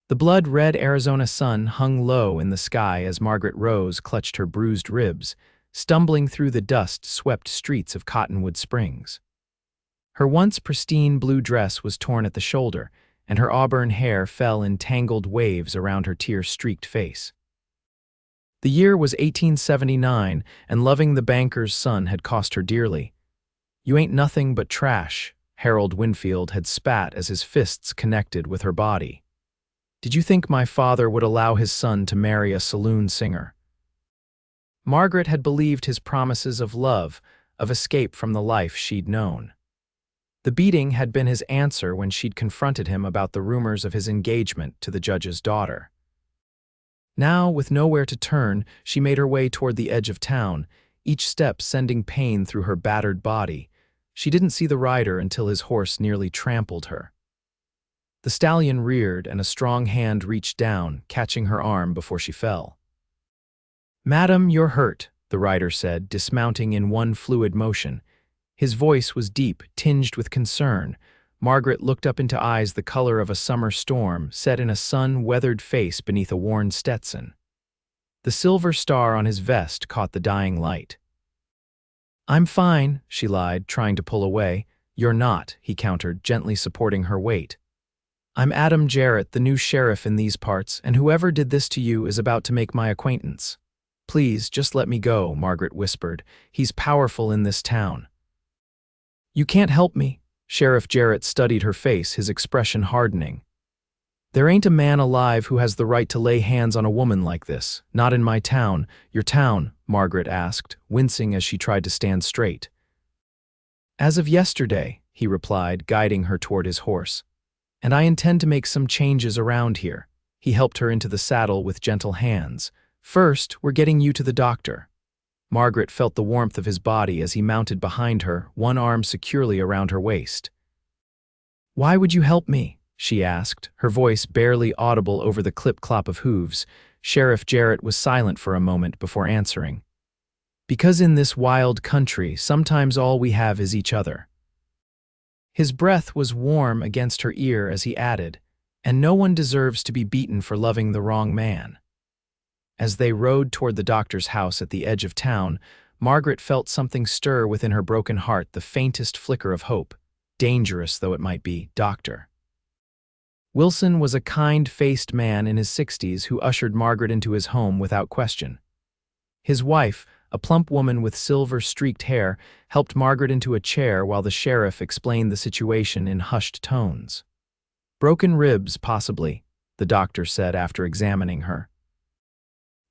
The blood-red Arizona sun hung low in the sky as Margaret Rose clutched her bruised ribs, stumbling through the dust-swept streets of Cottonwood Springs. Her once pristine blue dress was torn at the shoulder, and her auburn hair fell in tangled waves around her tear-streaked face. The year was 1879, and loving the banker's son had cost her dearly. "You ain't nothing but trash," Harold Winfield had spat as his fists connected with her body. "Did you think my father would allow his son to marry a saloon singer?" Margaret had believed his promises of love, of escape from the life she'd known. The beating had been his answer when she'd confronted him about the rumors of his engagement to the judge's daughter. Now, with nowhere to turn, she made her way toward the edge of town, each step sending pain through her battered body. She didn't see the rider until his horse nearly trampled her. The stallion reared, and a strong hand reached down, catching her arm before she fell. "Madam, you're hurt," the rider said, dismounting in one fluid motion. His voice was deep, tinged with concern. Margaret looked up into eyes the color of a summer storm, set in a sun-weathered face beneath a worn Stetson. The silver star on his vest caught the dying light. "I'm fine," she lied, trying to pull away. "You're not," he countered, gently supporting her weight. "I'm Adam Jarrett, the new sheriff in these parts, and whoever did this to you is about to make my acquaintance." "Please, just let me go," Margaret whispered. "He's powerful in this town." "You can't help me." Sheriff Jarrett studied her face, his expression hardening. "There ain't a man alive who has the right to lay hands on a woman like this. Not in my town." "Your town?" Margaret asked, wincing as she tried to stand straight. "As of yesterday," he replied, guiding her toward his horse. "And I intend to make some changes around here." He helped her into the saddle with gentle hands. "First, we're getting you to the doctor." Margaret felt the warmth of his body as he mounted behind her, one arm securely around her waist. "Why would you help me?" she asked, her voice barely audible over the clip-clop of hooves. Sheriff Jarrett was silent for a moment before answering. "Because in this wild country, sometimes all we have is each other." His breath was warm against her ear as he added, "And no one deserves to be beaten for loving the wrong man." As they rode toward the doctor's house at the edge of town, Margaret felt something stir within her broken heart, the faintest flicker of hope, dangerous though it might be. Doctor Wilson was a kind-faced man in his 60s who ushered Margaret into his home without question. His wife, a plump woman with silver-streaked hair, helped Margaret into a chair while the sheriff explained the situation in hushed tones. "Broken ribs, possibly," the doctor said after examining her.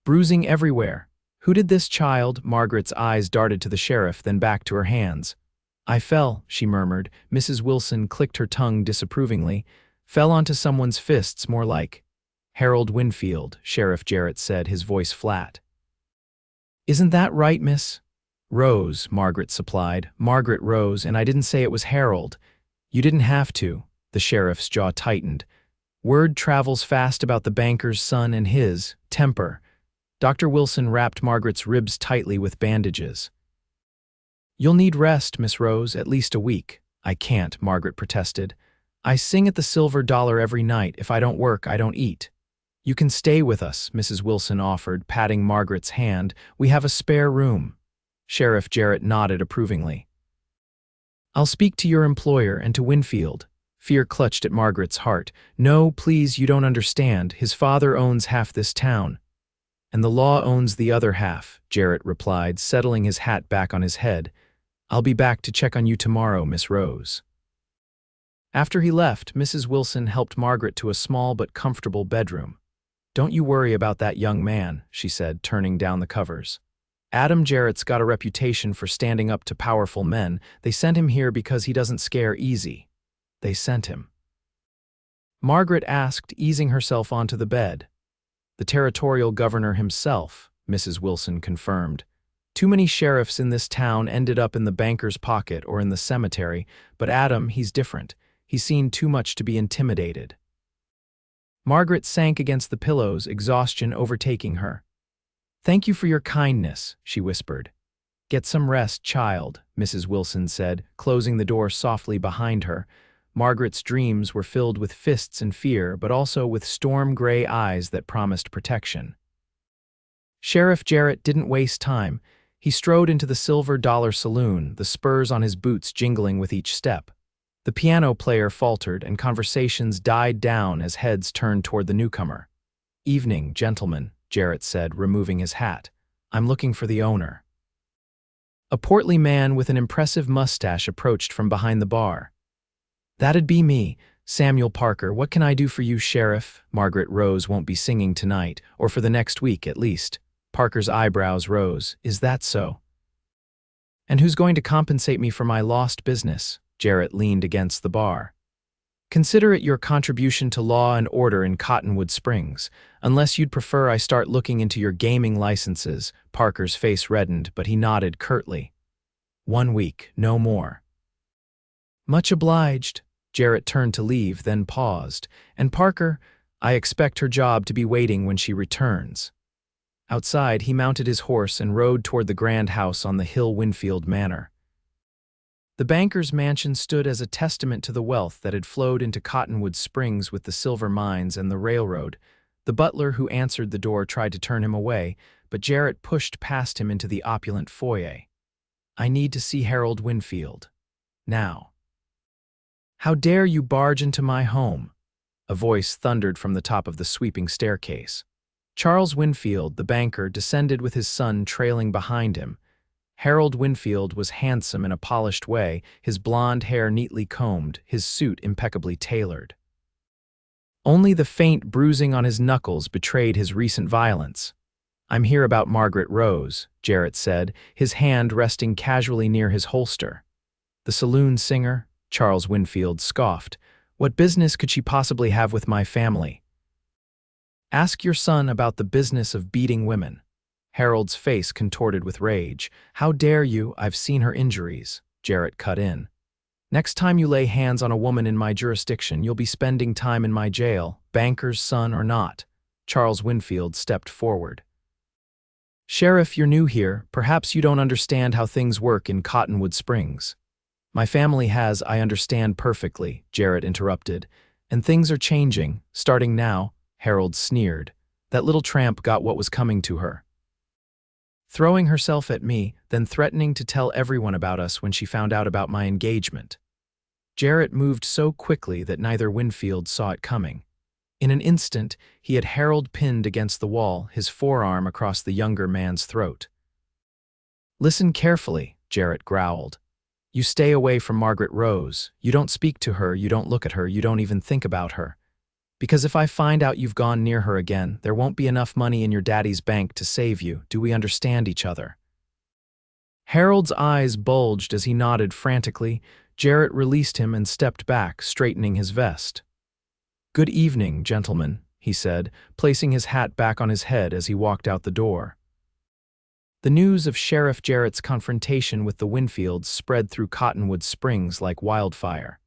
"Bruising everywhere. Who did this, child?" Margaret's eyes darted to the sheriff, then back to her hands. "I fell," she murmured. Mrs. Wilson clicked her tongue disapprovingly. "Fell onto someone's fists, more like." "Harold Winfield," Sheriff Jarrett said, his voice flat. "Isn't that right, Miss?" "Rose," Margaret supplied. "Margaret Rose, and I didn't say it was Harold." "You didn't have to." The sheriff's jaw tightened. "Word travels fast about the banker's son and his temper." Dr. Wilson wrapped Margaret's ribs tightly with bandages. "You'll need rest, Miss Rose, at least a week." "I can't," Margaret protested. "I sing at the Silver Dollar every night. If I don't work, I don't eat." "You can stay with us," Mrs. Wilson offered, patting Margaret's hand. "We have a spare room." Sheriff Jarrett nodded approvingly. "I'll speak to your employer and to Winfield." Fear clutched at Margaret's heart. "No, please, you don't understand. His father owns half this town." "And the law owns the other half," Jarrett replied, settling his hat back on his head. "I'll be back to check on you tomorrow, Miss Rose." After he left, Mrs. Wilson helped Margaret to a small but comfortable bedroom. "Don't you worry about that young man," she said, turning down the covers. "Adam Jarrett's got a reputation for standing up to powerful men. They sent him here because he doesn't scare easy. They sent him." Margaret asked, easing herself onto the bed. "The territorial governor himself," Mrs. Wilson confirmed. "Too many sheriffs in this town ended up in the banker's pocket or in the cemetery, but Adam, he's different. He's seen too much to be intimidated." Margaret sank against the pillows, exhaustion overtaking her. "Thank you for your kindness," she whispered. "Get some rest, child," Mrs. Wilson said, closing the door softly behind her. Margaret's dreams were filled with fists and fear, but also with storm-gray eyes that promised protection. Sheriff Jarrett didn't waste time. He strode into the Silver Dollar Saloon, the spurs on his boots jingling with each step. The piano player faltered, and conversations died down as heads turned toward the newcomer. "Evening, gentlemen," Jarrett said, removing his hat. "I'm looking for the owner." A portly man with an impressive mustache approached from behind the bar. "That'd be me, Samuel Parker. What can I do for you, Sheriff?" Margaret Rose won't be singing tonight, or for the next week at least. Parker's eyebrows rose. "Is that so? And who's going to compensate me for my lost business?" Jarrett leaned against the bar. "Consider it your contribution to law and order in Cottonwood Springs. Unless you'd prefer I start looking into your gaming licenses." Parker's face reddened, but he nodded curtly. "1 week, no more." "Much obliged." Jarrett turned to leave, then paused. "And Parker, I expect her job to be waiting when she returns." Outside, he mounted his horse and rode toward the grand house on the hill Winfield Manor. The banker's mansion stood as a testament to the wealth that had flowed into Cottonwood Springs with the silver mines and the railroad. The butler who answered the door tried to turn him away, but Jarrett pushed past him into the opulent foyer. "I need to see Harold Winfield. Now." "How dare you barge into my home?" a voice thundered from the top of the sweeping staircase. Charles Winfield, the banker, descended with his son trailing behind him. Harold Winfield was handsome in a polished way, his blonde hair neatly combed, his suit impeccably tailored. Only the faint bruising on his knuckles betrayed his recent violence. "I'm here about Margaret Rose," Jarrett said, his hand resting casually near his holster. "The saloon singer?" Charles Winfield scoffed. "What business could she possibly have with my family?" "Ask your son about the business of beating women." Harold's face contorted with rage. "How dare you? I've seen her injuries," Jarrett cut in. "Next time you lay hands on a woman in my jurisdiction, you'll be spending time in my jail, banker's son or not." Charles Winfield stepped forward. "Sheriff, you're new here. Perhaps you don't understand how things work in Cottonwood Springs." "My family has, I understand perfectly," Jarrett interrupted. "And things are changing, starting now." Harold sneered. "That little tramp got what was coming to her. Throwing herself at me, then threatening to tell everyone about us when she found out about my engagement." Jarrett moved so quickly that neither Winfield saw it coming. In an instant, he had Harold pinned against the wall, his forearm across the younger man's throat. "Listen carefully," Jarrett growled. "You stay away from Margaret Rose. You don't speak to her, you don't look at her, you don't even think about her. Because if I find out you've gone near her again, there won't be enough money in your daddy's bank to save you. Do we understand each other?" Harold's eyes bulged as he nodded frantically. Jarrett released him and stepped back, straightening his vest. "Good evening, gentlemen," he said, placing his hat back on his head as he walked out the door. The news of Sheriff Jarrett's confrontation with the Winfields spread through Cottonwood Springs like wildfire.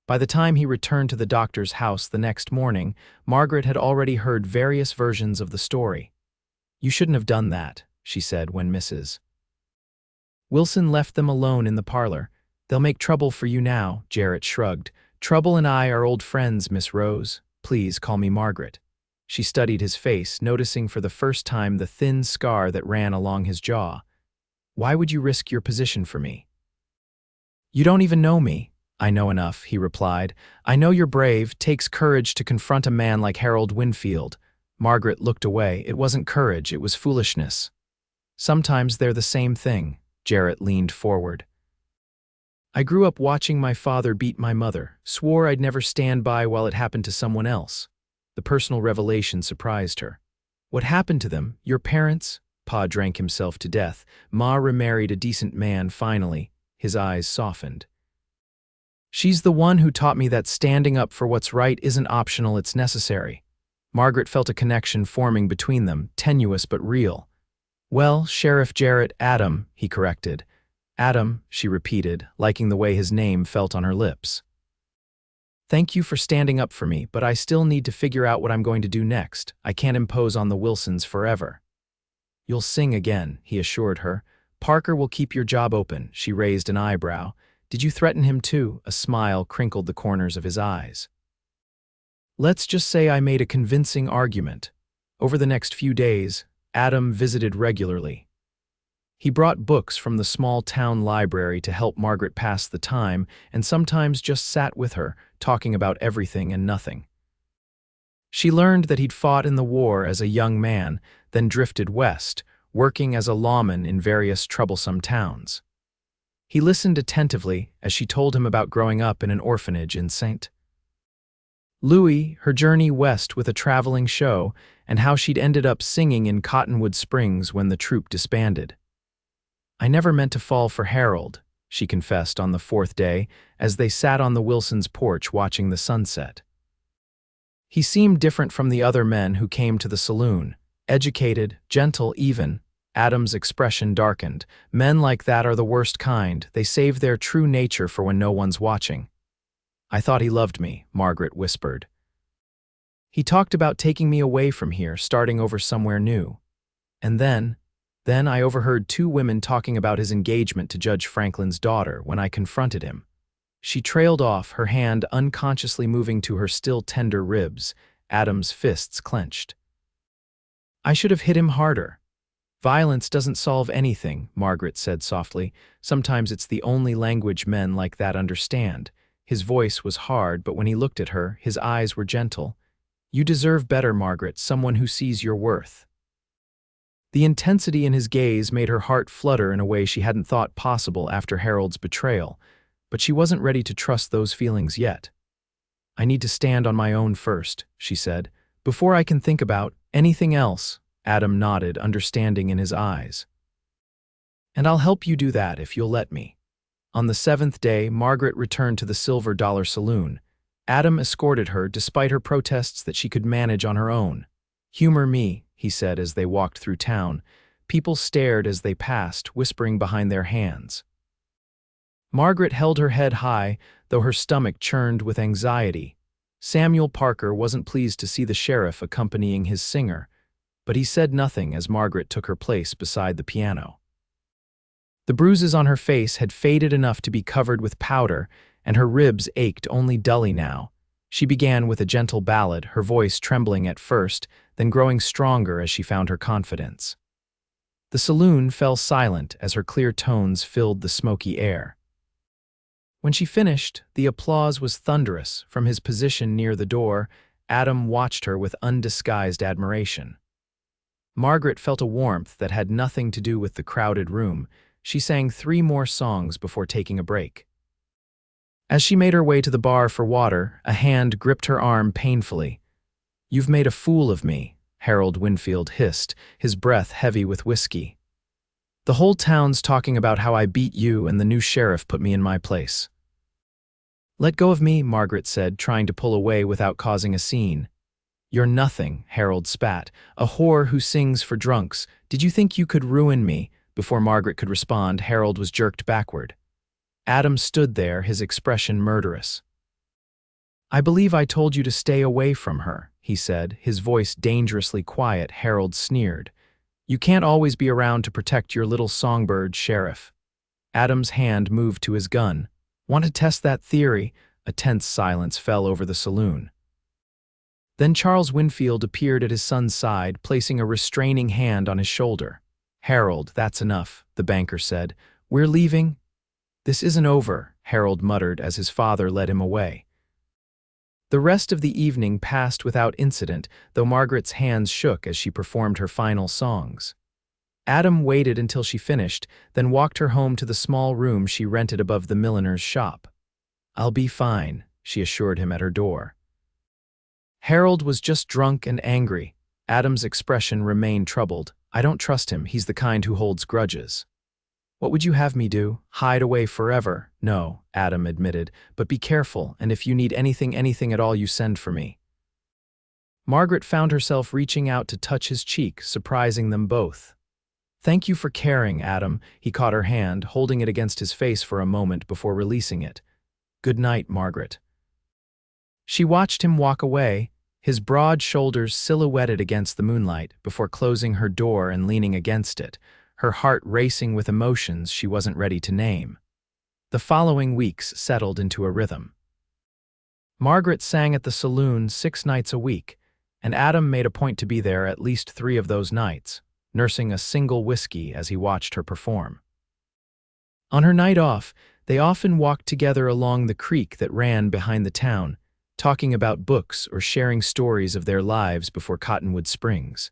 By the time he returned to the doctor's house the next morning, Margaret had already heard various versions of the story. "You shouldn't have done that," she said when Mrs. Wilson left them alone in the parlor. "They'll make trouble for you now," Jarrett shrugged. "Trouble and I are old friends, Miss Rose. Please call me Margaret." She studied his face, noticing for the first time the thin scar that ran along his jaw. "Why would you risk your position for me?" "You don't even know me." "I know enough," he replied. "I know you're brave. Takes courage to confront a man like Harold Winfield." Margaret looked away. "It wasn't courage, it was foolishness." "Sometimes they're the same thing." Jarrett leaned forward. "I grew up watching my father beat my mother, swore I'd never stand by while it happened to someone else." The personal revelation surprised her. "What happened to them? Your parents?" Pa drank himself to death. Ma remarried a decent man finally. His eyes softened. "She's the one who taught me that standing up for what's right isn't optional, it's necessary." Margaret felt a connection forming between them, tenuous but real. "Well, Sheriff Jarrett, Adam," he corrected. "Adam," she repeated, liking the way his name felt on her lips. "Thank you for standing up for me, but I still need to figure out what I'm going to do next. I can't impose on the Wilsons forever." "You'll sing again," he assured her. "Parker will keep your job open." She raised an eyebrow. Did you threaten him too? A smile crinkled the corners of his eyes. Let's just say I made a convincing argument. Over the next few days, Adam visited regularly. He brought books from the small town library to help Margaret pass the time and sometimes just sat with her, talking about everything and nothing. She learned that he'd fought in the war as a young man, then drifted west, working as a lawman in various troublesome towns. He listened attentively as she told him about growing up in an orphanage in St. Louis, her journey west with a traveling show, and how she'd ended up singing in Cottonwood Springs when the troupe disbanded. I never meant to fall for Harold, she confessed on the fourth day as they sat on the Wilsons' porch watching the sunset. He seemed different from the other men who came to the saloon, educated, gentle even. Adam's expression darkened. Men like that are the worst kind. They save their true nature for when no one's watching. I thought he loved me, Margaret whispered. He talked about taking me away from here, starting over somewhere new. And then I overheard two women talking about his engagement to Judge Franklin's daughter when I confronted him. She trailed off, her hand unconsciously moving to her still tender ribs. Adam's fists clenched. I should have hit him harder. Violence doesn't solve anything, Margaret said softly. Sometimes it's the only language men like that understand. His voice was hard, but when he looked at her, his eyes were gentle. You deserve better, Margaret, someone who sees your worth. The intensity in his gaze made her heart flutter in a way she hadn't thought possible after Harold's betrayal, but she wasn't ready to trust those feelings yet. I need to stand on my own first, she said, before I can think about anything else. Adam nodded, understanding in his eyes. And I'll help you do that if you'll let me. On the seventh day, Margaret returned to the Silver Dollar Saloon. Adam escorted her despite her protests that she could manage on her own. Humor me, he said as they walked through town. People stared as they passed, whispering behind their hands. Margaret held her head high, though her stomach churned with anxiety. Samuel Parker wasn't pleased to see the sheriff accompanying his singer, but he said nothing as Margaret took her place beside the piano. The bruises on her face had faded enough to be covered with powder, and her ribs ached only dully now. She began with a gentle ballad, her voice trembling at first, then growing stronger as she found her confidence. The saloon fell silent as her clear tones filled the smoky air. When she finished, the applause was thunderous. From his position near the door, Adam watched her with undisguised admiration. Margaret felt a warmth that had nothing to do with the crowded room. She sang 3 more songs before taking a break. As she made her way to the bar for water, a hand gripped her arm painfully. "You've made a fool of me," Harold Winfield hissed, his breath heavy with whiskey. "The whole town's talking about how I beat you and the new sheriff put me in my place." "Let go of me," Margaret said, trying to pull away without causing a scene. "You're nothing," Harold spat. "A whore who sings for drunks. Did you think you could ruin me?" Before Margaret could respond, Harold was jerked backward. Adam stood there, his expression murderous. "I believe I told you to stay away from her," he said, his voice dangerously quiet. Harold sneered. "You can't always be around to protect your little songbird, Sheriff." Adam's hand moved to his gun. "Want to test that theory?" A tense silence fell over the saloon. Then Charles Winfield appeared at his son's side, placing a restraining hand on his shoulder. "Harold, that's enough," the banker said. "We're leaving?" "This isn't over," Harold muttered as his father led him away. The rest of the evening passed without incident, though Margaret's hands shook as she performed her final songs. Adam waited until she finished, then walked her home to the small room she rented above the milliner's shop. "I'll be fine," she assured him at her door. Harold was just drunk and angry. Adam's expression remained troubled. "I don't trust him. He's the kind who holds grudges." "What would you have me do? Hide away forever?" "No," Adam admitted, "but be careful, and if you need anything at all, you send for me." Margaret found herself reaching out to touch his cheek, surprising them both. "Thank you for caring, Adam." He caught her hand, holding it against his face for a moment before releasing it. "Good night, Margaret." She watched him walk away, his broad shoulders silhouetted against the moonlight, before closing her door and leaning against it, her heart racing with emotions she wasn't ready to name. The following weeks settled into a rhythm. Margaret sang at the saloon 6 nights a week, and Adam made a point to be there at least 3 of those nights, nursing a single whiskey as he watched her perform. On her night off, they often walked together along the creek that ran behind the town, talking about books or sharing stories of their lives before Cottonwood Springs.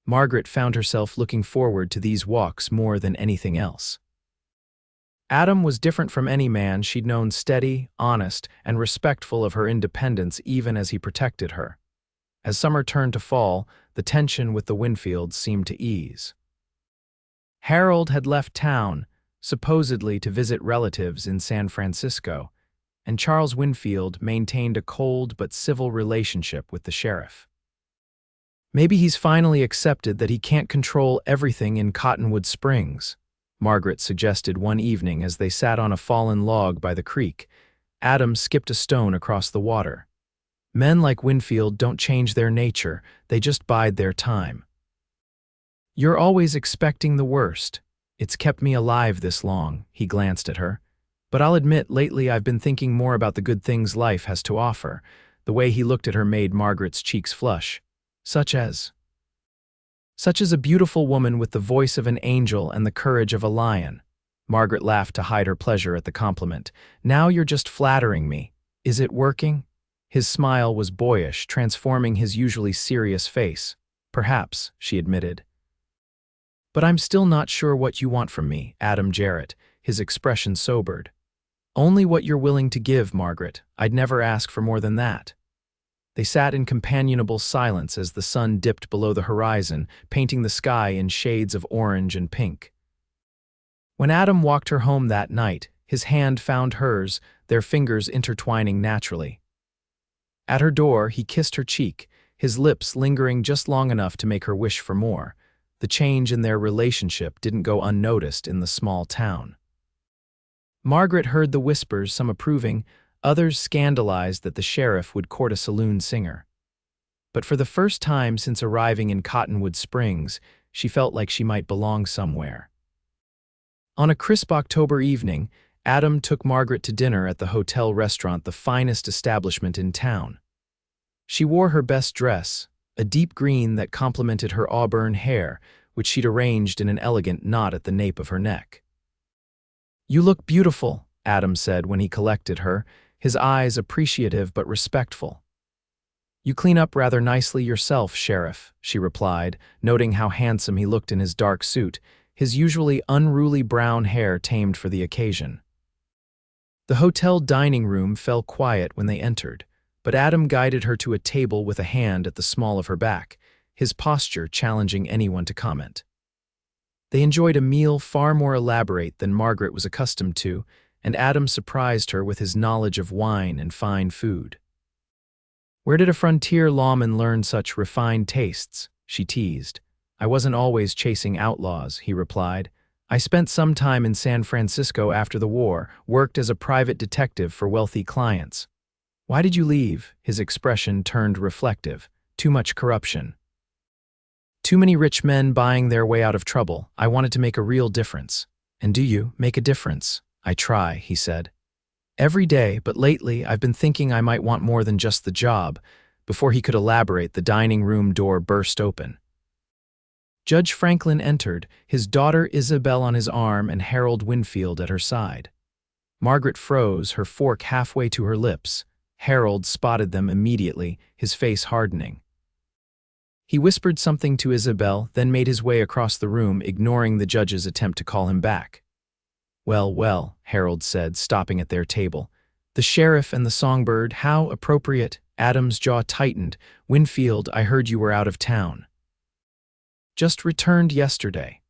Margaret found herself looking forward to these walks more than anything else. Adam was different from any man she'd known, steady, honest, and respectful of her independence even as he protected her. As summer turned to fall, the tension with the Winfields seemed to ease. Harold had left town, supposedly to visit relatives in San Francisco, and Charles Winfield maintained a cold but civil relationship with the sheriff. Maybe he's finally accepted that he can't control everything in Cottonwood Springs, Margaret suggested one evening as they sat on a fallen log by the creek. Adam skipped a stone across the water. Men like Winfield don't change their nature, they just bide their time. You're always expecting the worst. It's kept me alive this long, he glanced at her. But I'll admit, lately I've been thinking more about the good things life has to offer. The way he looked at her made Margaret's cheeks flush. Such as a beautiful woman with the voice of an angel and the courage of a lion. Margaret laughed to hide her pleasure at the compliment. Now you're just flattering me. Is it working? His smile was boyish, transforming his usually serious face. Perhaps, she admitted. But I'm still not sure what you want from me, Adam Jarrett, his expression sobered. Only what you're willing to give, Margaret. I'd never ask for more than that. They sat in companionable silence as the sun dipped below the horizon, painting the sky in shades of orange and pink. When Adam walked her home that night, his hand found hers, their fingers intertwining naturally. At her door, he kissed her cheek, his lips lingering just long enough to make her wish for more. The change in their relationship didn't go unnoticed in the small town. Margaret heard the whispers, some approving, others scandalized that the sheriff would court a saloon singer. But for the first time since arriving in Cottonwood Springs, she felt like she might belong somewhere. On a crisp October evening, Adam took Margaret to dinner at the hotel restaurant, the finest establishment in town. She wore her best dress, a deep green that complemented her auburn hair, which she'd arranged in an elegant knot at the nape of her neck. "You look beautiful," Adam said when he collected her, his eyes appreciative but respectful. "You clean up rather nicely yourself, Sheriff," she replied, noting how handsome he looked in his dark suit, his usually unruly brown hair tamed for the occasion. The hotel dining room fell quiet when they entered, but Adam guided her to a table with a hand at the small of her back, his posture challenging anyone to comment. They enjoyed a meal far more elaborate than Margaret was accustomed to, and Adam surprised her with his knowledge of wine and fine food. "Where did a frontier lawman learn such refined tastes?" she teased. "I wasn't always chasing outlaws," he replied. "I spent some time in San Francisco after the war, worked as a private detective for wealthy clients." "Why did you leave?" His expression turned reflective. "Too much corruption. Too many rich men buying their way out of trouble. I wanted to make a real difference." "And do you make a difference?" "I try," he said. "Every day, but lately I've been thinking I might want more than just the job." Before he could elaborate, the dining room door burst open. Judge Franklin entered, his daughter Isabel on his arm and Harold Winfield at her side. Margaret froze, her fork halfway to her lips. Harold spotted them immediately, his face hardening. He whispered something to Isabel, then made his way across the room, ignoring the judge's attempt to call him back. "Well, well," Harold said, stopping at their table. "The sheriff and the songbird, how appropriate." Adam's jaw tightened. "Winfield, I heard you were out of town." "Just returned yesterday."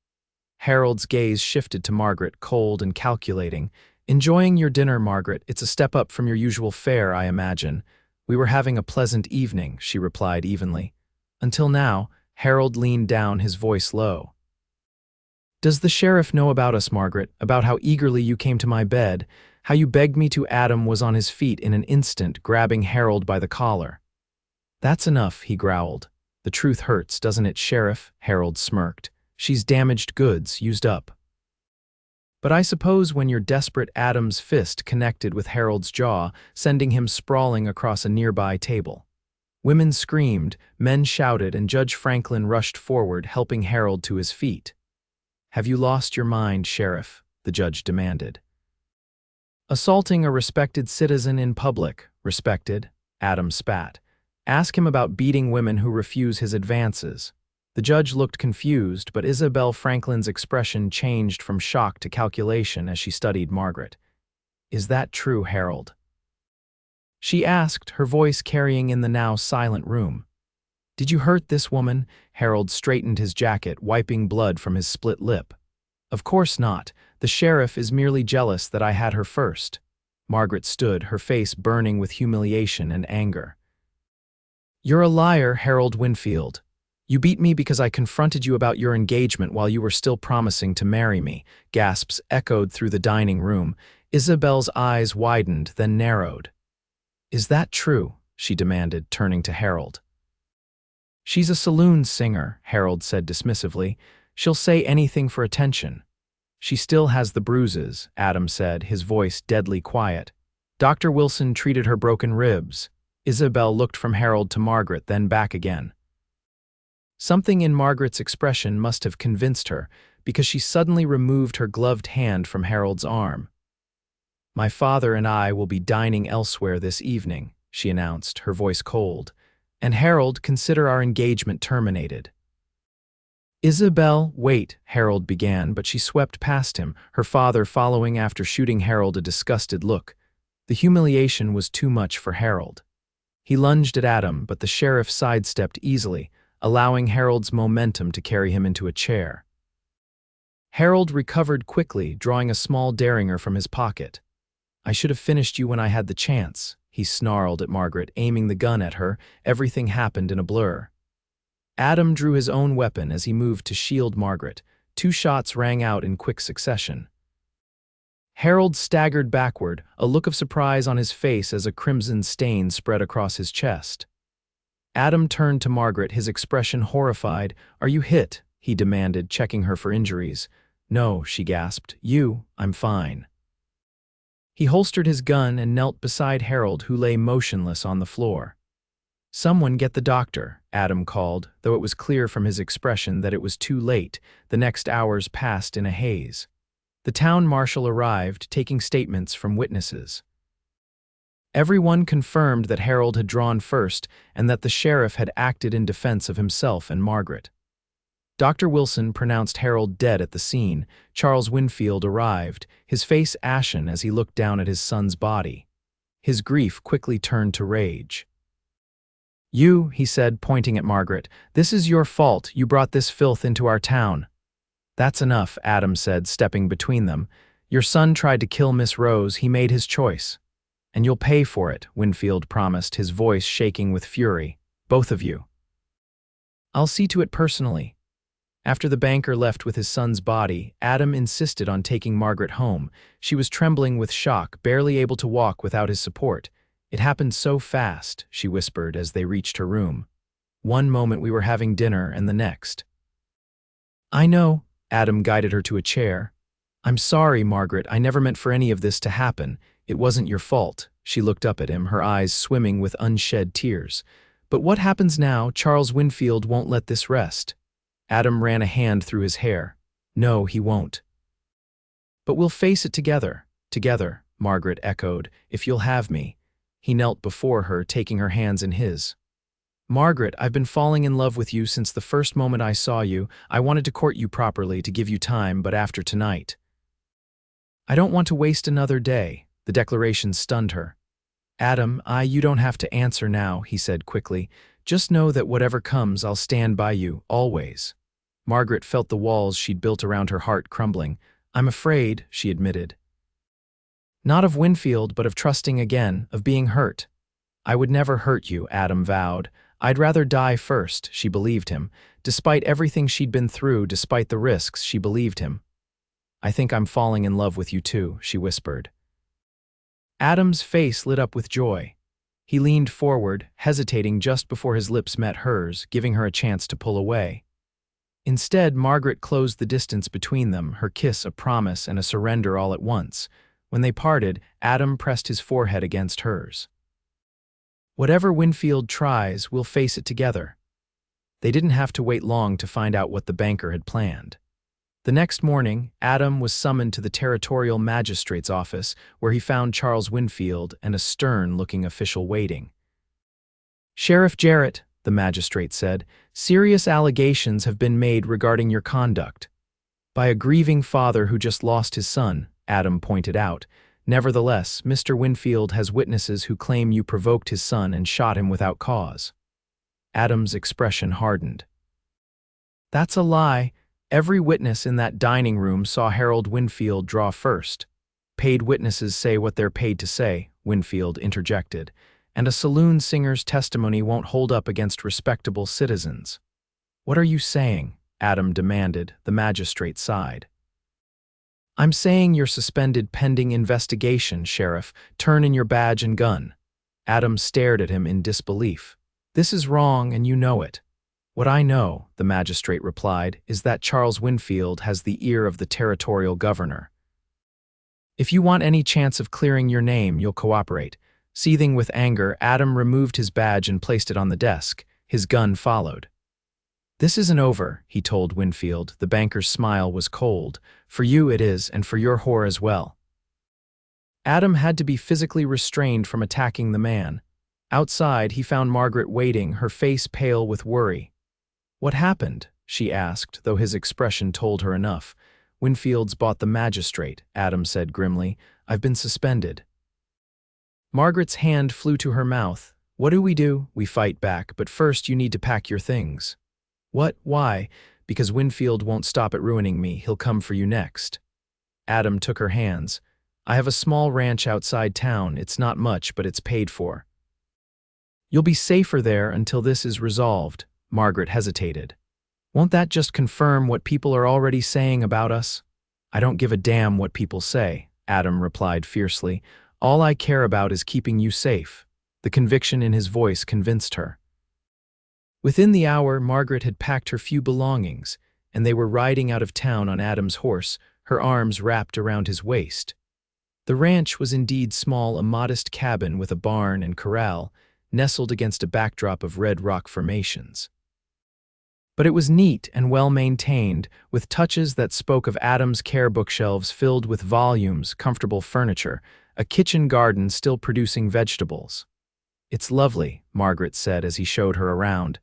Harold's gaze shifted to Margaret, cold and calculating. "Enjoying your dinner, Margaret. It's a step up from your usual fare, I imagine." "We were having a pleasant evening," she replied evenly. "Until now." Harold leaned down, his voice low. "Does the sheriff know about us, Margaret? About how eagerly you came to my bed? How you begged me to?" Adam was on his feet in an instant, grabbing Harold by the collar. "That's enough," he growled. "The truth hurts, doesn't it, Sheriff?" Harold smirked. "She's damaged goods, used up." But I suppose when your desperate Adam's fist connected with Harold's jaw, sending him sprawling across a nearby table. Women screamed, men shouted, and Judge Franklin rushed forward, helping Harold to his feet. "Have you lost your mind, Sheriff?" the judge demanded. "Assaulting a respected citizen in public, respected," Adam spat. "Ask him about beating women who refuse his advances." The judge looked confused, but Isabel Franklin's expression changed from shock to calculation as she studied Margaret. "Is that true, Harold?" she asked, her voice carrying in the now silent room. "Did you hurt this woman?" Harold straightened his jacket, wiping blood from his split lip. "Of course not. The sheriff is merely jealous that I had her first." Margaret stood, her face burning with humiliation and anger. "You're a liar, Harold Winfield. You beat me because I confronted you about your engagement while you were still promising to marry me." Gasps echoed through the dining room. Isabel's eyes widened, then narrowed. "Is that true?" she demanded, turning to Harold. "She's a saloon singer," Harold said dismissively. "She'll say anything for attention." "She still has the bruises," Adam said, his voice deadly quiet. "Dr. Wilson treated her broken ribs." Isabel looked from Harold to Margaret, then back again. Something in Margaret's expression must have convinced her, because she suddenly removed her gloved hand from Harold's arm. "My father and I will be dining elsewhere this evening," she announced, her voice cold. "And Harold, consider our engagement terminated." "Isabel, wait," Harold began, but she swept past him, her father following after shooting Harold a disgusted look. The humiliation was too much for Harold. He lunged at Adam, but the sheriff sidestepped easily, allowing Harold's momentum to carry him into a chair. Harold recovered quickly, drawing a small derringer from his pocket. "I should have finished you when I had the chance," he snarled at Margaret, aiming the gun at her. Everything happened in a blur. Adam drew his own weapon as he moved to shield Margaret. 2 shots rang out in quick succession. Harold staggered backward, a look of surprise on his face as a crimson stain spread across his chest. Adam turned to Margaret, his expression horrified. "Are you hit?" he demanded, checking her for injuries. "No," she gasped. I'm fine." He holstered his gun and knelt beside Harold, who lay motionless on the floor. "Someone get the doctor," Adam called, though it was clear from his expression that it was too late. The next hours passed in a haze. The town marshal arrived, taking statements from witnesses. Everyone confirmed that Harold had drawn first and that the sheriff had acted in defense of himself and Margaret. Dr. Wilson pronounced Harold dead at the scene. Charles Winfield arrived, his face ashen as he looked down at his son's body. His grief quickly turned to rage. "You," he said, pointing at Margaret, "this is your fault. You brought this filth into our town." "That's enough," Adam said, stepping between them. "Your son tried to kill Miss Rose. He made his choice. And you'll pay for it," Winfield promised, his voice shaking with fury. "Both of you." "I'll see to it personally." After the banker left with his son's body, Adam insisted on taking Margaret home. She was trembling with shock, barely able to walk without his support. "It happened so fast," she whispered as they reached her room. "One moment we were having dinner and the next." "I know," Adam guided her to a chair. "I'm sorry, Margaret. I never meant for any of this to happen. It wasn't your fault." She looked up at him, her eyes swimming with unshed tears. "But what happens now? Charles Winfield won't let this rest." Adam ran a hand through his hair. "No, he won't." "But we'll face it together." "Together," Margaret echoed, "if you'll have me." He knelt before her, taking her hands in his. "Margaret, I've been falling in love with you since the first moment I saw you. I wanted to court you properly, to give you time, but after tonight, I don't want to waste another day." The declaration stunned her. "Adam, you don't have to answer now," he said quickly. "Just know that whatever comes, I'll stand by you, always." Margaret felt the walls she'd built around her heart crumbling. "I'm afraid," she admitted. "Not of Winfield, but of trusting again, of being hurt." "I would never hurt you," Adam vowed. "I'd rather die first." She believed him. Despite everything she'd been through, despite the risks, she believed him. "I think I'm falling in love with you too," she whispered. Adam's face lit up with joy. He leaned forward, hesitating just before his lips met hers, giving her a chance to pull away. Instead, Margaret closed the distance between them, her kiss a promise and a surrender all at once. When they parted, Adam pressed his forehead against hers. "Whatever Winfield tries, we'll face it together." They didn't have to wait long to find out what the banker had planned. The next morning, Adam was summoned to the territorial magistrate's office, where he found Charles Winfield and a stern-looking official waiting. "Sheriff Jarrett," the magistrate said, "serious allegations have been made regarding your conduct." "By a grieving father who just lost his son," Adam pointed out. "Nevertheless, Mr. Winfield has witnesses who claim you provoked his son and shot him without cause." Adam's expression hardened. "That's a lie. Every witness in that dining room saw Harold Winfield draw first." "Paid witnesses say what they're paid to say," Winfield interjected, "and a saloon singer's testimony won't hold up against respectable citizens." "What are you saying?" Adam demanded. The magistrate sighed. "I'm saying you're suspended pending investigation, Sheriff. Turn in your badge and gun." Adam stared at him in disbelief. "This is wrong, and you know it." "What I know," the magistrate replied, "is that Charles Winfield has the ear of the territorial governor. If you want any chance of clearing your name, you'll cooperate." Seething with anger, Adam removed his badge and placed it on the desk. His gun followed. "This isn't over," he told Winfield. The banker's smile was cold. "For you it is, and for your whore as well." Adam had to be physically restrained from attacking the man. Outside, he found Margaret waiting, her face pale with worry. "What happened?" she asked, though his expression told her enough. "Winfield's bought the magistrate," Adam said grimly. "I've been suspended." Margaret's hand flew to her mouth. "What do? We fight back, but first you need to pack your things." "What? Why?" "Because Winfield won't stop at ruining me. He'll come for you next." Adam took her hands. "I have a small ranch outside town. It's not much, but it's paid for." "You'll be safer there until this is resolved." Margaret hesitated. "Won't that just confirm what people are already saying about us?" "I don't give a damn what people say," Adam replied fiercely. "All I care about is keeping you safe." The conviction in his voice convinced her. Within the hour, Margaret had packed her few belongings, and they were riding out of town on Adam's horse, her arms wrapped around his waist. The ranch was indeed small, a modest cabin with a barn and corral, nestled against a backdrop of red rock formations. But it was neat and well-maintained, with touches that spoke of Adam's care bookshelves filled with volumes, comfortable furniture, a kitchen garden still producing vegetables. "It's lovely," Margaret said as he showed her around.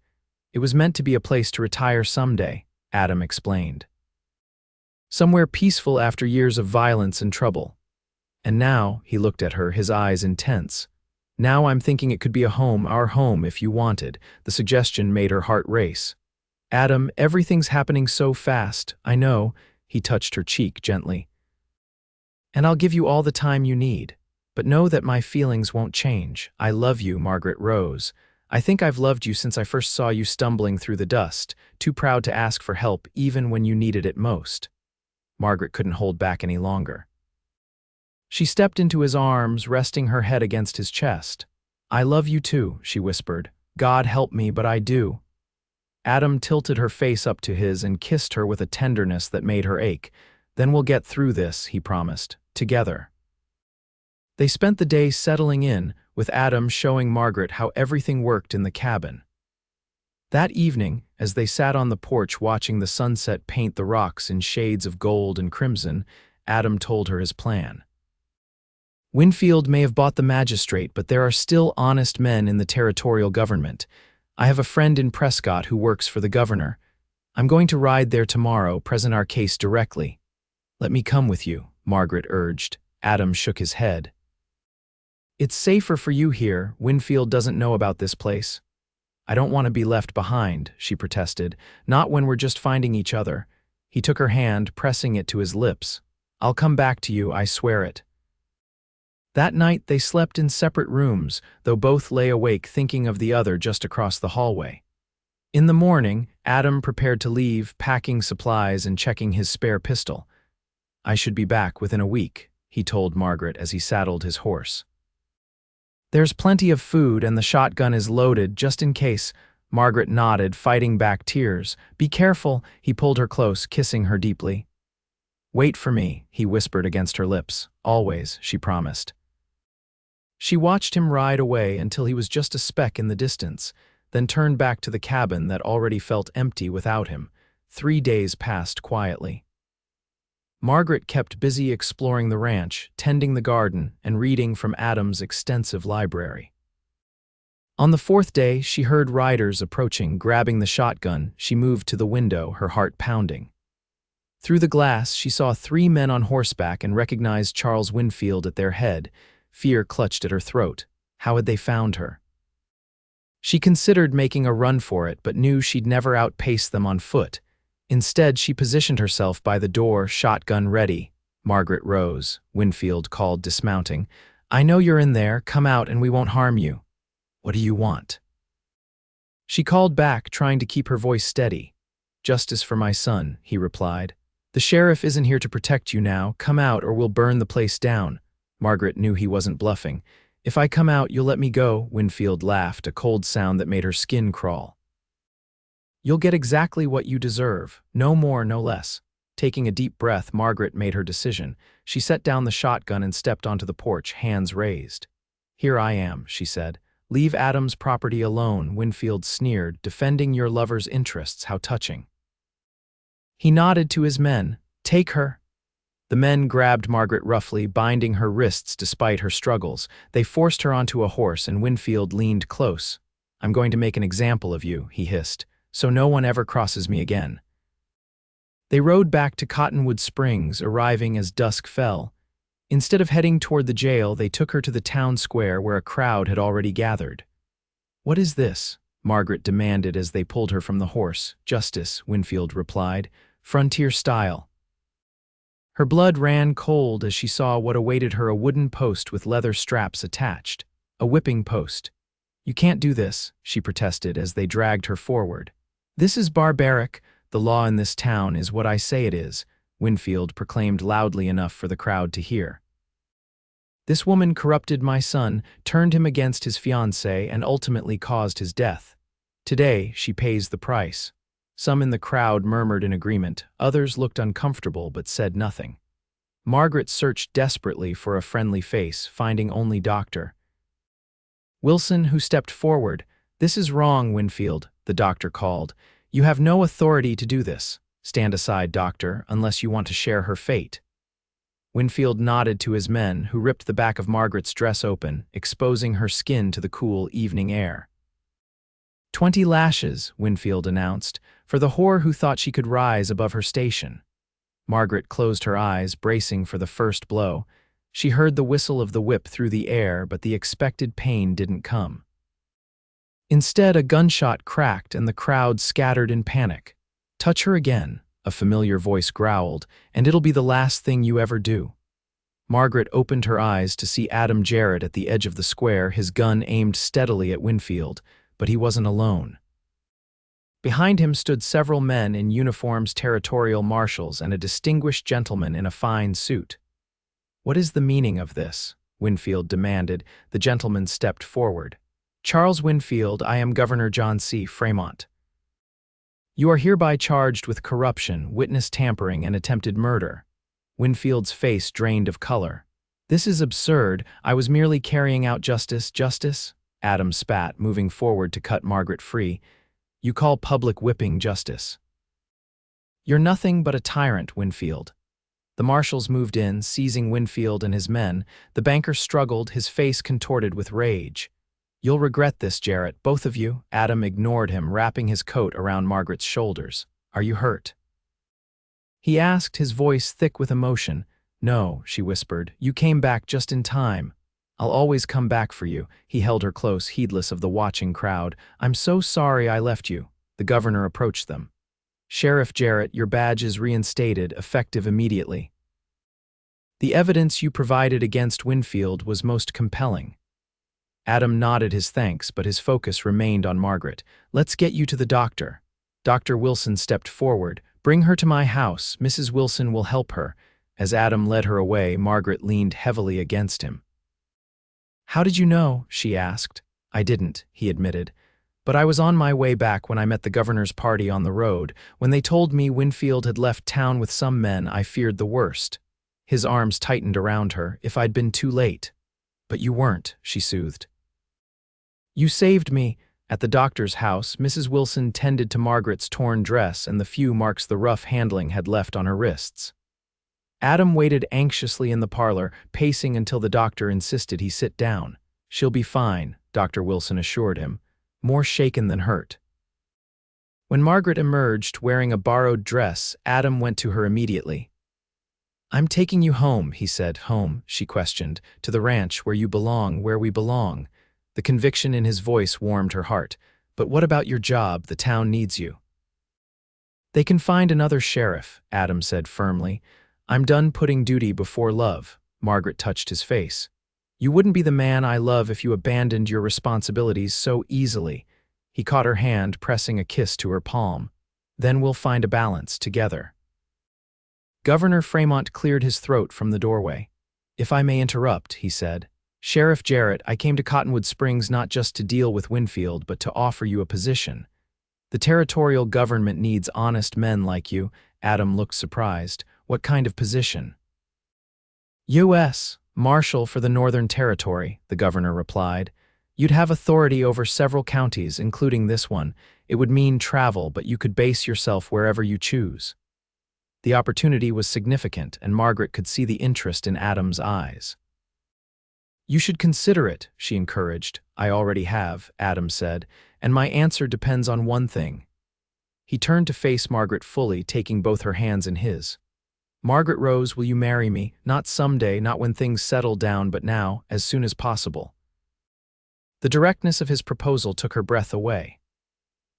"It was meant to be a place to retire someday," Adam explained. "Somewhere peaceful after years of violence and trouble. And now," he looked at her, his eyes intense, "now I'm thinking it could be a home, our home, if you wanted." The suggestion made her heart race. "Adam, everything's happening so fast, I know." He touched her cheek gently. "And I'll give you all the time you need. But know that my feelings won't change. I love you, Margaret Rose. I think I've loved you since I first saw you stumbling through the dust, too proud to ask for help even when you needed it most." Margaret couldn't hold back any longer. She stepped into his arms, resting her head against his chest. "I love you too," she whispered. "God help me, but I do." Adam tilted her face up to his and kissed her with a tenderness that made her ache. "Then we'll get through this," he promised, "together." They spent the day settling in, with Adam showing Margaret how everything worked in the cabin. That evening, as they sat on the porch watching the sunset paint the rocks in shades of gold and crimson, Adam told her his plan. "Winfield may have bought the magistrate, but there are still honest men in the territorial government. I have a friend in Prescott who works for the governor. I'm going to ride there tomorrow, present our case directly." "Let me come with you," Margaret urged. Adam shook his head. "It's safer for you here. Winfield doesn't know about this place." "I don't want to be left behind," she protested. "Not when we're just finding each other." He took her hand, pressing it to his lips. "I'll come back to you, I swear it." That night they slept in separate rooms, though both lay awake thinking of the other just across the hallway. In the morning, Adam prepared to leave, packing supplies and checking his spare pistol. "I should be back within a week," he told Margaret as he saddled his horse. "There's plenty of food and the shotgun is loaded just in case." Margaret nodded, fighting back tears. Be careful, he pulled her close, kissing her deeply. Wait for me, he whispered against her lips. Always, she promised. She watched him ride away until he was just a speck in the distance, then turned back to the cabin that already felt empty without him. 3 days passed quietly. Margaret kept busy exploring the ranch, tending the garden, and reading from Adam's extensive library. On the 4th day, she heard riders approaching. Grabbing the shotgun, she moved to the window, her heart pounding. Through the glass, she saw 3 men on horseback and recognized Charles Winfield at their head. Fear clutched at her throat. How had they found her? She considered making a run for it, but knew she'd never outpace them on foot. Instead, she positioned herself by the door, shotgun ready. Margaret Rose, Winfield called, dismounting. I know you're in there. Come out and we won't harm you. What do you want? She called back, trying to keep her voice steady. Justice for my son, he replied. The sheriff isn't here to protect you now. Come out or we'll burn the place down. Margaret knew he wasn't bluffing. If I come out, you'll let me go, Winfield laughed, a cold sound that made her skin crawl. You'll get exactly what you deserve, no more, no less. Taking a deep breath, Margaret made her decision. She set down the shotgun and stepped onto the porch, hands raised. Here I am, she said. Leave Adam's property alone, Winfield sneered, defending your lover's interests, how touching. He nodded to his men. Take her. The men grabbed Margaret roughly, binding her wrists despite her struggles. They forced her onto a horse and Winfield leaned close. I'm going to make an example of you, he hissed, so no one ever crosses me again. They rode back to Cottonwood Springs, arriving as dusk fell. Instead of heading toward the jail, they took her to the town square where a crowd had already gathered. What is this? Margaret demanded as they pulled her from the horse. Justice, Winfield replied. Frontier style. Her blood ran cold as she saw what awaited her, a wooden post with leather straps attached. A whipping post. You can't do this, she protested as they dragged her forward. This is barbaric. The law in this town is what I say it is, Winfield proclaimed loudly enough for the crowd to hear. This woman corrupted my son, turned him against his fiancée, and ultimately caused his death. Today, she pays the price. Some in the crowd murmured in agreement, others looked uncomfortable but said nothing. Margaret searched desperately for a friendly face, finding only Dr. Wilson, who stepped forward. This is wrong, Winfield, the doctor called. You have no authority to do this. Stand aside, doctor, unless you want to share her fate. Winfield nodded to his men, who ripped the back of Margaret's dress open, exposing her skin to the cool evening air. 20 lashes, Winfield announced, for the whore who thought she could rise above her station. Margaret closed her eyes, bracing for the first blow. She heard the whistle of the whip through the air, but the expected pain didn't come. Instead, a gunshot cracked and the crowd scattered in panic. Touch her again, a familiar voice growled, and it'll be the last thing you ever do. Margaret opened her eyes to see Adam Jarrett at the edge of the square, his gun aimed steadily at Winfield, but he wasn't alone. Behind him stood several men in uniforms, territorial marshals, and a distinguished gentleman in a fine suit. What is the meaning of this? Winfield demanded. The gentleman stepped forward. Charles Winfield, I am Governor John C. Fremont. You are hereby charged with corruption, witness tampering, and attempted murder. Winfield's face drained of color. This is absurd. I was merely carrying out justice. Justice? Adam spat, moving forward to cut Margaret free. You call public whipping justice. You're nothing but a tyrant, Winfield. The marshals moved in, seizing Winfield and his men. The banker struggled, his face contorted with rage. You'll regret this, Jarrett, both of you. Adam ignored him, wrapping his coat around Margaret's shoulders. Are you hurt? He asked, his voice thick with emotion. No, she whispered. You came back just in time. I'll always come back for you. He held her close, heedless of the watching crowd. I'm so sorry I left you. The governor approached them. Sheriff Jarrett, your badge is reinstated, effective immediately. The evidence you provided against Winfield was most compelling. Adam nodded his thanks, but his focus remained on Margaret. Let's get you to the doctor. Dr. Wilson stepped forward. Bring her to my house. Mrs. Wilson will help her. As Adam led her away, Margaret leaned heavily against him. How did you know? She asked. I didn't, he admitted. But I was on my way back when I met the governor's party on the road. When they told me Winfield had left town with some men, I feared the worst. His arms tightened around her, if I'd been too late. But you weren't, she soothed. You saved me. At the doctor's house, Mrs. Wilson tended to Margaret's torn dress and the few marks the rough handling had left on her wrists. Adam waited anxiously in the parlor, pacing until the doctor insisted he sit down. She'll be fine, Dr. Wilson assured him, more shaken than hurt. When Margaret emerged wearing a borrowed dress, Adam went to her immediately. I'm taking you home, he said. Home, she questioned. To the ranch, where you belong, where we belong. The conviction in his voice warmed her heart. But what about your job? The town needs you. They can find another sheriff, Adam said firmly. I'm done putting duty before love. Margaret touched his face. You wouldn't be the man I love if you abandoned your responsibilities so easily. He caught her hand, pressing a kiss to her palm. Then we'll find a balance together. Governor Fremont cleared his throat from the doorway. If I may interrupt, he said. Sheriff Jarrett, I came to Cottonwood Springs not just to deal with Winfield, but to offer you a position. The territorial government needs honest men like you. Adam looked surprised. What kind of position? U.S. Marshal for the Northern Territory, the governor replied. You'd have authority over several counties, including this one. It would mean travel, but you could base yourself wherever you choose. The opportunity was significant, and Margaret could see the interest in Adam's eyes. You should consider it, she encouraged. I already have, Adam said, and my answer depends on one thing. He turned to face Margaret fully, taking both her hands in his. Margaret Rose, will you marry me? Not someday, not when things settle down, but now, as soon as possible. The directness of his proposal took her breath away.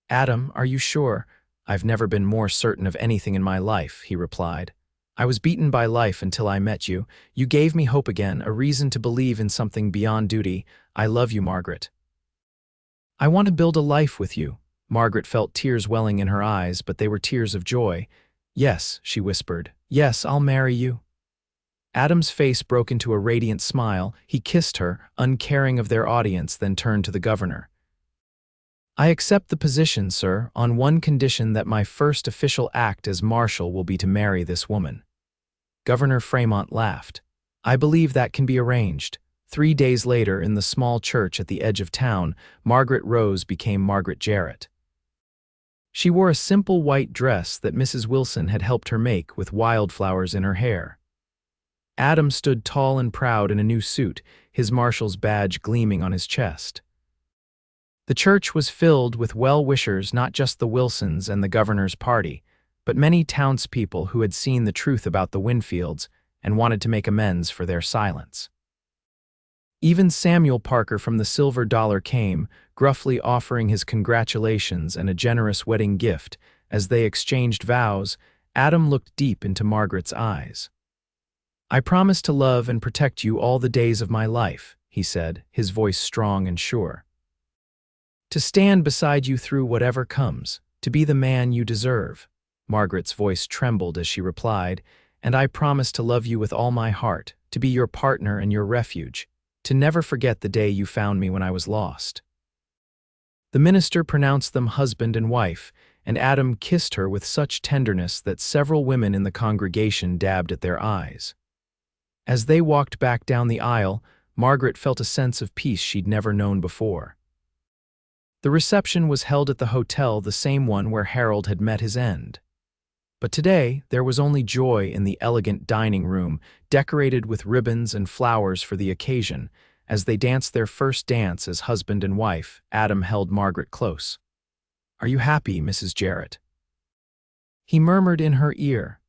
Adam, are you sure? I've never been more certain of anything in my life, he replied. I was beaten by life until I met you. You gave me hope again, a reason to believe in something beyond duty. I love you, Margaret. I want to build a life with you. Margaret felt tears welling in her eyes, but they were tears of joy. Yes, she whispered. Yes, I'll marry you. Adam's face broke into a radiant smile. He kissed her, uncaring of their audience, then turned to the governor. I accept the position, sir, on one condition that my first official act as marshal will be to marry this woman. Governor Fremont laughed. I believe that can be arranged. 3 days later, in the small church at the edge of town, Margaret Rose became Margaret Jarrett. She wore a simple white dress that Mrs. Wilson had helped her make with wildflowers in her hair. Adam stood tall and proud in a new suit, his marshal's badge gleaming on his chest. The church was filled with well-wishers, not just the Wilsons and the governor's party, but many townspeople who had seen the truth about the Winfields and wanted to make amends for their silence. Even Samuel Parker from the Silver Dollar came, gruffly offering his congratulations and a generous wedding gift. As they exchanged vows, Adam looked deep into Margaret's eyes. I promise to love and protect you all the days of my life, he said, his voice strong and sure. To stand beside you through whatever comes, to be the man you deserve. Margaret's voice trembled as she replied, and I promise to love you with all my heart, to be your partner and your refuge, to never forget the day you found me when I was lost. The minister pronounced them husband and wife, and Adam kissed her with such tenderness that several women in the congregation dabbed at their eyes. As they walked back down the aisle, Margaret felt a sense of peace she'd never known before. The reception was held at the hotel, the same one where Harold had met his end. But today, there was only joy in the elegant dining room, decorated with ribbons and flowers for the occasion. As they danced their first dance as husband and wife, Adam held Margaret close. Are you happy, Mrs. Jarrett? He murmured in her ear.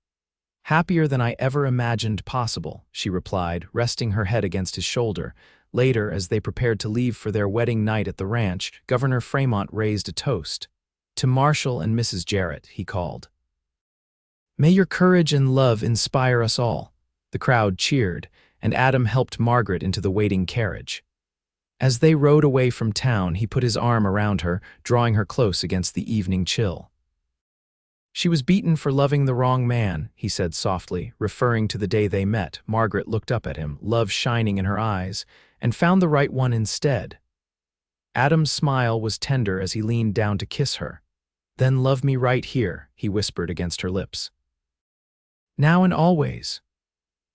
Happier than I ever imagined possible, she replied, resting her head against his shoulder. Later, as they prepared to leave for their wedding night at the ranch, Governor Fremont raised a toast. To Marshal and Mrs. Jarrett, he called. May your courage and love inspire us all. The crowd cheered, and Adam helped Margaret into the waiting carriage. As they rode away from town, he put his arm around her, drawing her close against the evening chill. She was beaten for loving the wrong man, he said softly, referring to the day they met. Margaret looked up at him, love shining in her eyes, and found the right one instead. Adam's smile was tender as he leaned down to kiss her. "Then love me right here," he whispered against her lips. "Now and always."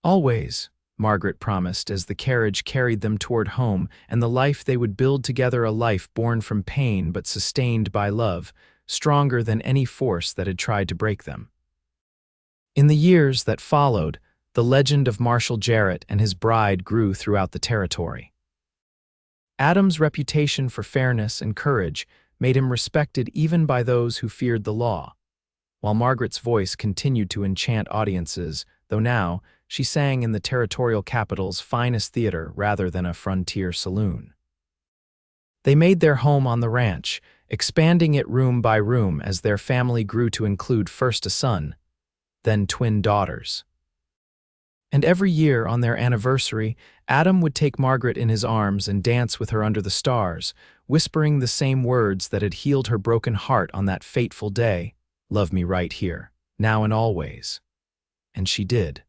"Always," Margaret promised as the carriage carried them toward home and the life they would build together, a life born from pain but sustained by love, stronger than any force that had tried to break them. In the years that followed, the legend of Marshal Jarrett and his bride grew throughout the territory. Adam's reputation for fairness and courage made him respected even by those who feared the law, while Margaret's voice continued to enchant audiences, though now she sang in the territorial capital's finest theater rather than a frontier saloon. They made their home on the ranch, expanding it room by room as their family grew to include first a son, then twin daughters. And every year on their anniversary, Adam would take Margaret in his arms and dance with her under the stars, whispering the same words that had healed her broken heart on that fateful day: "Love me right here, now and always." And she did.